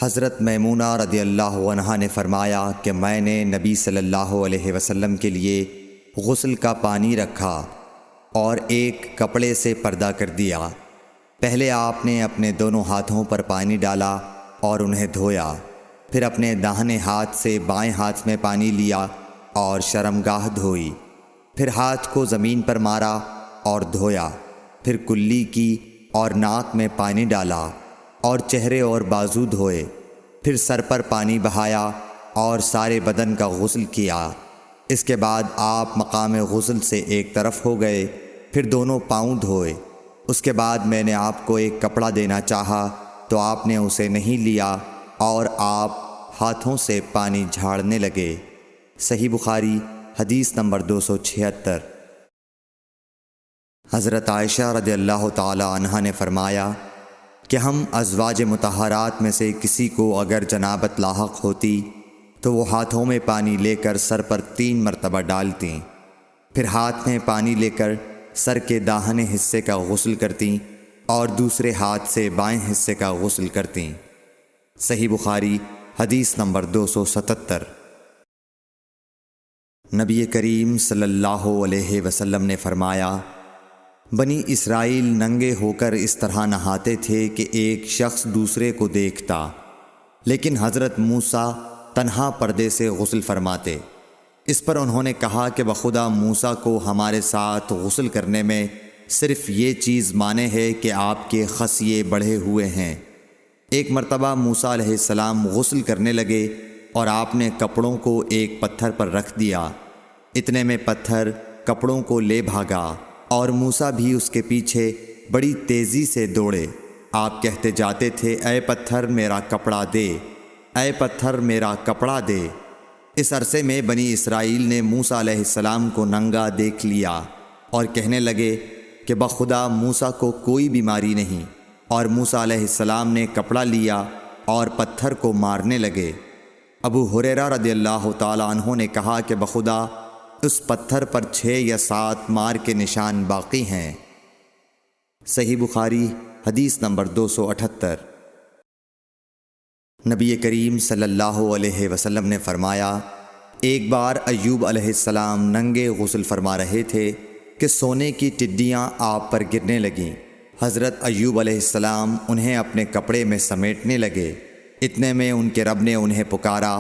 حضرت میمونہ رضی اللہ عنہا نے فرمایا کہ میں نے نبی صلی اللہ علیہ وسلم کے لیے غسل کا پانی رکھا اور ایک کپڑے سے پردہ کر دیا۔ پہلے آپ نے اپنے دونوں ہاتھوں پر پانی ڈالا اور انہیں دھویا، پھر اپنے داہنے ہاتھ سے بائیں ہاتھ میں پانی لیا اور شرمگاہ دھوئی، پھر ہاتھ کو زمین پر مارا اور دھویا، پھر کلی کی اور ناک میں پانی ڈالا اور چہرے اور بازو دھوئے، پھر سر پر پانی بہایا اور سارے بدن کا غسل کیا۔ اس کے بعد آپ مقام غسل سے ایک طرف ہو گئے، پھر دونوں پاؤں دھوئے۔ اس کے بعد میں نے آپ کو ایک کپڑا دینا چاہا تو آپ نے اسے نہیں لیا اور آپ ہاتھوں سے پانی جھاڑنے لگے۔ صحیح بخاری حدیث نمبر 276۔ حضرت عائشہ رضی اللہ تعالی عنہا نے فرمایا کہ ہم ازواج مطہرات میں سے کسی کو اگر جنابت لاحق ہوتی تو وہ ہاتھوں میں پانی لے کر سر پر 3 مرتبہ ڈالتیں، پھر ہاتھ میں پانی لے کر سر کے داہنے حصے کا غسل کرتیں اور دوسرے ہاتھ سے بائیں حصے کا غسل کرتیں۔ صحیح بخاری حدیث نمبر 277۔ نبی کریم صلی اللہ علیہ وسلم نے فرمایا، بنی اسرائیل ننگے ہو کر اس طرح نہاتے تھے کہ ایک شخص دوسرے کو دیکھتا، لیکن حضرت موسیٰ تنہا پردے سے غسل فرماتے۔ اس پر انہوں نے کہا کہ بخدا موسیٰ کو ہمارے ساتھ غسل کرنے میں صرف یہ چیز مانے ہے کہ آپ کے خصیے بڑھے ہوئے ہیں۔ ایک مرتبہ موسیٰ علیہ السلام غسل کرنے لگے اور آپ نے کپڑوں کو ایک پتھر پر رکھ دیا، اتنے میں پتھر کپڑوں کو لے بھاگا اور موسیٰ بھی اس کے پیچھے بڑی تیزی سے دوڑے۔ آپ کہتے جاتے تھے، اے پتھر میرا کپڑا دے، اے پتھر میرا کپڑا دے۔ اس عرصے میں بنی اسرائیل نے موسیٰ علیہ السلام کو ننگا دیکھ لیا اور کہنے لگے کہ بخدا موسیٰ کو کوئی بیماری نہیں، اور موسیٰ علیہ السلام نے کپڑا لیا اور پتھر کو مارنے لگے۔ ابو ہریرہ رضی اللہ تعالی عنہ نے کہا کہ بخدا اس پتھر پر 6 یا 7 مار کے نشان باقی ہیں۔ صحیح بخاری حدیث نمبر 278۔ نبی کریم صلی اللہ علیہ وسلم نے فرمایا، ایک بار ایوب علیہ السلام ننگے غسل فرما رہے تھے کہ سونے کی ٹڈیاں آپ پر گرنے لگیں۔ حضرت ایوب علیہ السلام انہیں اپنے کپڑے میں سمیٹنے لگے، اتنے میں ان کے رب نے انہیں پکارا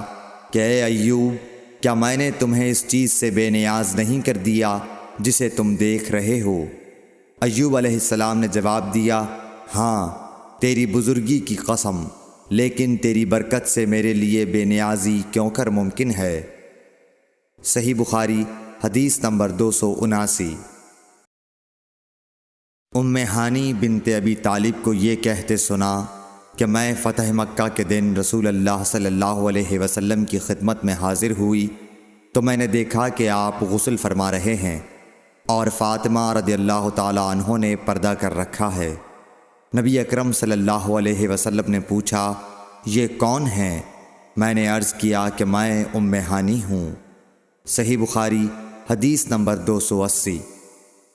کہ اے ایوب، کیا میں نے تمہیں اس چیز سے بے نیاز نہیں کر دیا جسے تم دیکھ رہے ہو؟ ایوب علیہ السلام نے جواب دیا، ہاں تیری بزرگی کی قسم، لیکن تیری برکت سے میرے لیے بے نیازی کیوں کر ممکن ہے۔ صحیح بخاری حدیث نمبر 279۔ ام ہانی بنت ابی طالب کو یہ کہتے سنا کہ میں فتح مکہ کے دن رسول اللہ صلی اللہ علیہ وسلم کی خدمت میں حاضر ہوئی تو میں نے دیکھا کہ آپ غسل فرما رہے ہیں اور فاطمہ رضی اللہ تعالی عنہ نے پردہ کر رکھا ہے۔ نبی اکرم صلی اللہ علیہ وسلم نے پوچھا، یہ کون ہیں؟ میں نے عرض کیا کہ میں ام ہانی ہوں۔ صحیح بخاری حدیث نمبر 280۔